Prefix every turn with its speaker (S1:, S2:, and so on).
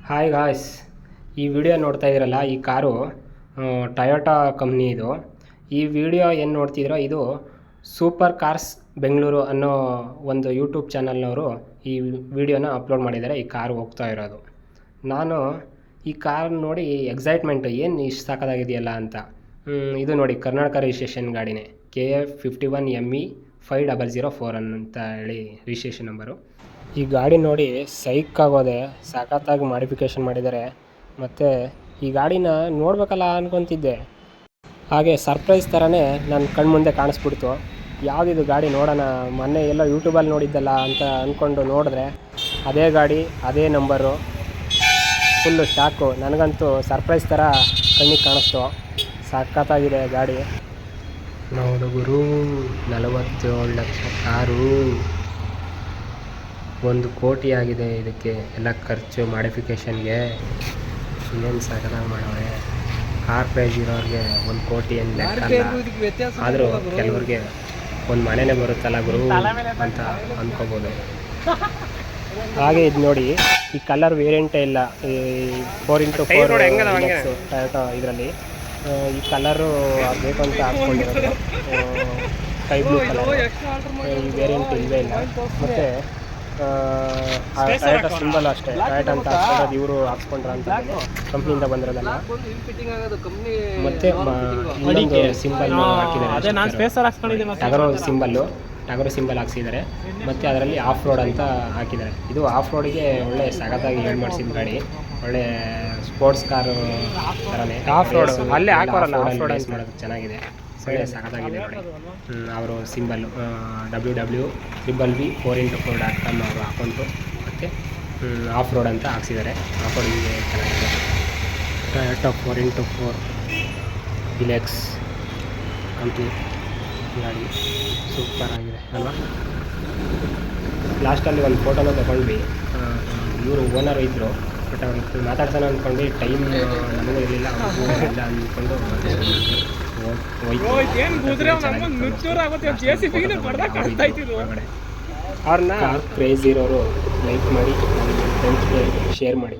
S1: Hi guys, ಈ video ನೋಡ್ತಾ ಇದ್ದೀರಲ್ಲ, ಈ ಕಾರು ಟೊಯೋಟಾ ಕಂಪ್ನಿ ಇದು. ಈ ವಿಡಿಯೋ ಏನು ನೋಡ್ತಿದ್ದೀರೋ ಇದು ಸೂಪರ್ ಕಾರ್ಸ್ ಬೆಂಗಳೂರು ಅನ್ನೋ ಒಂದು ಯೂಟ್ಯೂಬ್ ಚಾನಲ್ನವರು ಈ ವಿಡಿಯೋನ ಅಪ್ಲೋಡ್ ಮಾಡಿದ್ದಾರೆ. ಈ ಕಾರು ಹೋಗ್ತಾ ಇರೋದು ನಾನು ಈ ಕಾರ್ ನೋಡಿ ಎಕ್ಸೈಟ್ಮೆಂಟು, ಏನು ಇಷ್ಟು ಸಾಕಾಗಿದೆಯಲ್ಲ ಅಂತ. ಇದು ನೋಡಿ, ಕರ್ನಾಟಕ ರಿಜಿಸ್ಟ್ರೇಷನ್ ಗಾಡಿನೇ, KF51ME 5004 ಅಂತ ಹೇಳಿ ರಿಜಿಸ್ಟ್ರೇಷನ್ ನಂಬರು. ಈ ಗಾಡಿ ನೋಡಿ ಸೈಕ್ ಆಗೋದೆ, ಸಖತ್ತಾಗಿ ಮಾಡಿಫಿಕೇಷನ್ ಮಾಡಿದ್ದಾರೆ. ಮತ್ತು ಈ ಗಾಡಿನ ನೋಡಬೇಕಲ್ಲ ಅಂದ್ಕೊತಿದ್ದೆ, ಹಾಗೆ ಸರ್ಪ್ರೈಸ್ ಥರನೇ ನನ್ನ ಕಣ್ಮುಂದೆ ಕಾಣಿಸ್ಬಿಡ್ತು. ಯಾವುದಿದು ಗಾಡಿ ನೋಡೋಣ, ಮೊನ್ನೆ ಎಲ್ಲ ಯೂಟ್ಯೂಬಲ್ಲಿ ನೋಡಿದ್ದಲ್ಲ ಅಂತ ಅಂದ್ಕೊಂಡು ನೋಡಿದ್ರೆ ಅದೇ ಗಾಡಿ, ಅದೇ ನಂಬರು. ಫುಲ್ಲು ಶಾಕು, ನನಗಂತೂ ಸರ್ಪ್ರೈಸ್ ಥರ ಕಣ್ಣಿಗೆ ಕಾಣಿಸ್ತು. ಸಖತ್ತಾಗಿದೆ ಗಾಡಿ. ನೋಡು ಗುರು, 47 ಲಕ್ಷ ಕಾರು, 1 ಕೋಟಿ ಆಗಿದೆ ಇದಕ್ಕೆ ಎಲ್ಲ ಖರ್ಚು ಮಾಡಿಫಿಕೇಷನ್ಗೆ. ಏನು ಸಕಲಾಗಿ ಮಾಡವ್ರೆ. ಕಾರ್ ಪ್ರೈಸ್ ಇರೋರಿಗೆ 1 ಕೋಟಿ ಏನು ಲೆಕ್ಕಲ್ಲ. ಆದರೂ ಕೆಲವ್ರಿಗೆ ಒಂದು ಮನೆಯೇ ಬರುತ್ತಲ್ಲ ಗುರು ಅಂತ ಅಂದ್ಕೋಬೋದು. ಹಾಗೆ ಇದು ನೋಡಿ, ಈ ಕಲರ್ ವೇರಿಯಂಟೇ ಇಲ್ಲ. ಈ 4x4 ಟೊಯೋಟಾ ಇದರಲ್ಲಿ ಈ ಕಲರು ಬೇಕು ಅಂತ ಹಾಕ್ಕೊಂಡಿರೋದು, ಸ್ಕೈ ಬ್ಲೂ ಕಲರ್. ಈ ವೇರಿಯಂಟ್ ಇಲ್ಲವೇ ಇಲ್ಲ. ಮತ್ತು ಟೊಯೋಟಾ ಸಿಂಬಲ್ ಅಷ್ಟೇ, ಟೊಯೋಟಾ ಅಂತ ಹಾಕ್ಸ್ಕೊಂಡ್ರೆ ಇವರು ಹಾಕ್ಸ್ಕೊಂಡ್ರ ಅಂತ ಕಂಪ್ನಿಯಿಂದ ಬಂದಿರೋದಲ್ಲ. ಮತ್ತು ಇನ್ನೊಂದು ಸಿಂಬಲ್ ಹಾಕಿದ್ದಾರೆ, ಟಗರು ಸಿಂಬಲ್ ಹಾಕ್ಸಿದ್ದಾರೆ. ಮತ್ತು ಅದರಲ್ಲಿ ಆಫ್ ರೋಡ್ ಅಂತ ಹಾಕಿದ್ದಾರೆ. ಇದು ಆಫ್ ರೋಡಿಗೆ ಒಳ್ಳೆ ಸಖತ್ತಾಗಿ ಹೇಳಿ ಮಾಡಿಸಿದ ಗಾಡಿ, ಒಳ್ಳೆ ಸ್ಪೋರ್ಟ್ಸ್ ಕಾರು ಥರನೇ. ಆಫ್ ರೋಡ್ ಅಲ್ಲೇ ಹಾಕೋರಲ್ಲ, ಆಫ್ ರೋಡ್ ಯೂಸ್ ಮಾಡೋದು ಚೆನ್ನಾಗಿದೆ, ಒಳ್ಳೆ ಸಖತ್ತಾಗಿದೆ ನೋಡಿ. ಅವರು ಸಿಂಬಲ್ಲು www.4x4.com ಅವರು ಅಕೌಂಟು. ಮತ್ತು ಆಫ್ ರೋಡ್ ಅಂತ ಹಾಕ್ಸಿದ್ದಾರೆ. ಆಫ್ ರೋಡಿಗೆ ಚೆನ್ನಾಗಿದೆ. ಟೊಯೋಟಾ 4x4 ಡಿಲೆಕ್ಸ್ ಕಂಪ್ನಿ ಗಾಡಿ ಸೂಪರ್ ಆಗಿದೆ ಅಲ್ವಾ. ಲಾಸ್ಟಲ್ಲಿ ಒಂದು ಫೋಟೋನ ತೊಗೊಂಡ್ವಿ. ಇವರು ಓನರ್ ಇದ್ದರು, ಬಟ್ ಅವ್ರಿಗೆ ಮಾತಾಡ್ಸೋಣ ಅಂದ್ಕೊಂಡು ಟೈಮ್ ನಮಗೂ ಇರಲಿಲ್ಲ, ಎಲ್ಲ ಅಂದ್ಕೊಂಡು ಅವ್ರನ್ನ ಕ್ರೇಜ್ ಇರೋರು ಲೈಕ್ ಮಾಡಿ, ಫ್ರೆಂಡ್ಸ್ಗೆ ಶೇರ್ ಮಾಡಿ.